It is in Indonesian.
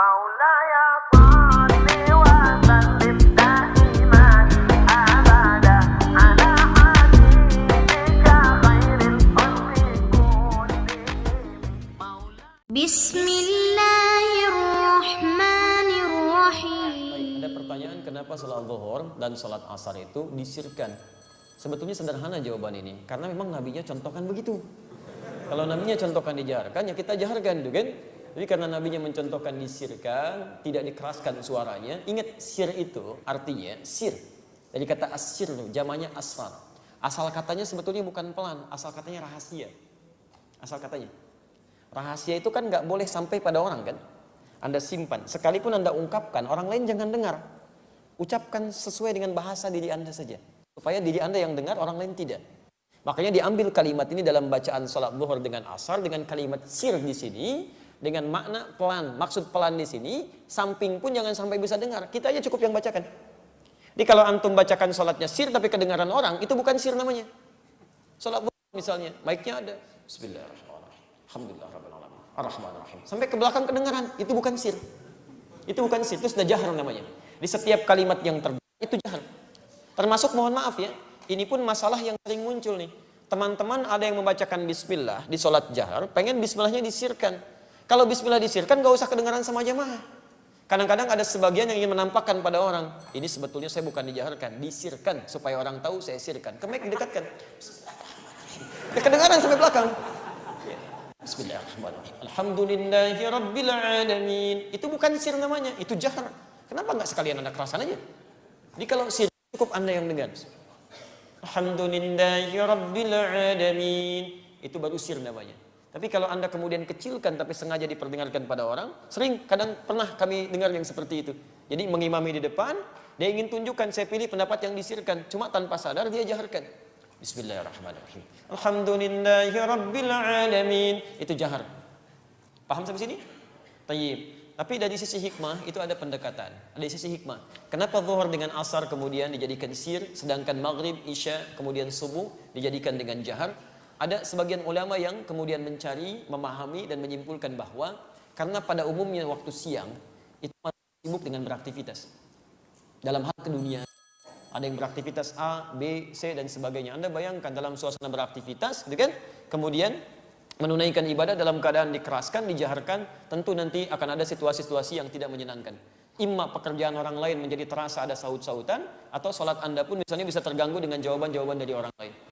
مولاي صل وسلم دائما أبدا على حبيبك خير الخلق كلهم. بسم الله الرحمن الرحيم. Ada pertanyaan, kenapa salat zuhur dan salat asar itu disirkan? Sebetulnya sederhana jawaban ini, karena memang nabinya contohkan begitu. Kalau nabinya contohkan dijaharkan, ya kita jaharkan, kan? Jadi karena nabinya mencontohkan disirkan, tidak dikeraskan suaranya. Ingat, sir itu artinya sir. Dari kata asir, jamannya asrar. Asal katanya sebetulnya bukan pelan, asal katanya rahasia. Asal katanya rahasia itu kan nggak boleh sampai pada orang, kan? Anda simpan, sekalipun Anda ungkapkan, orang lain jangan dengar. Ucapkan sesuai dengan bahasa diri Anda saja, supaya diri Anda yang dengar, orang lain tidak. Makanya diambil kalimat ini dalam bacaan salat zuhur dengan asar, dengan kalimat sir di sini, dengan makna pelan. Maksud pelan di sini, samping pun jangan sampai bisa dengar. Kita aja cukup yang bacakan. Jadi kalau antum bacakan salatnya sir tapi kedengaran orang, itu bukan sir namanya. Salat zuhur misalnya, mic-nya ada. Bismillahirrahmanirrahim. Alhamdulillahirrahmanirrahim. Ar-Rahmanirrahim. Sampai ke belakang kedengaran, itu bukan sir. Itu bukan sir, itu sudah jahar namanya. Di setiap kalimat yang terbaik itu jahar. Termasuk, mohon maaf ya, ini pun masalah yang sering muncul nih. Teman-teman ada yang membacakan bismillah di salat jahar, pengen bismillahnya disirkan. Kalau bismillah disirkan, gak usah kedengaran sama jamaah. Kadang-kadang ada sebagian yang ingin menampakkan pada orang, ini sebetulnya saya bukan dijaharkan, disirkan, supaya orang tahu saya sirkan. Ke mic didekatkan. Bismillahirrahmanirrahim. Kedengaran sampai belakang. Bismillahirrahmanirrahim. Alhamdulillahi rabbil alamin. Itu bukan sir namanya, itu jahar. Kenapa nggak sekalian Anda kerasan aja? Jadi kalau sir cukup Anda yang dengar. Alhamdulillahi rabbil alamin. Itu baru sir namanya. Tapi kalau Anda kemudian kecilkan tapi sengaja diperdengarkan pada orang, kadang pernah kami dengar yang seperti itu. Jadi mengimami di depan, dia ingin tunjukkan saya pilih pendapat yang disirkan, cuma tanpa sadar dia jaharkan. Bismillahirrahmanirrahim. Alhamdulillahi rabbil alamin. Itu jahar. Paham sampai sini? Tayyib. Tapi dari sisi hikmah itu ada pendekatan. Ada sisi hikmah. Kenapa zuhur dengan asar kemudian dijadikan sir, sedangkan maghrib, isya, kemudian subuh dijadikan dengan jahar? Ada sebagian ulama yang kemudian mencari, memahami dan menyimpulkan bahwa karena pada umumnya waktu siang itu sibuk dengan beraktivitas dalam hal keduniaan. Ada yang beraktivitas A, B, C dan sebagainya. Anda bayangkan dalam suasana beraktivitas, gitu kan? Kemudian menunaikan ibadah dalam keadaan dikeraskan, dijaharkan, tentu nanti akan ada situasi-situasi yang tidak menyenangkan. Imma pekerjaan orang lain menjadi terasa ada saut-sautan, atau sholat Anda pun misalnya bisa terganggu dengan jawaban-jawaban dari orang lain.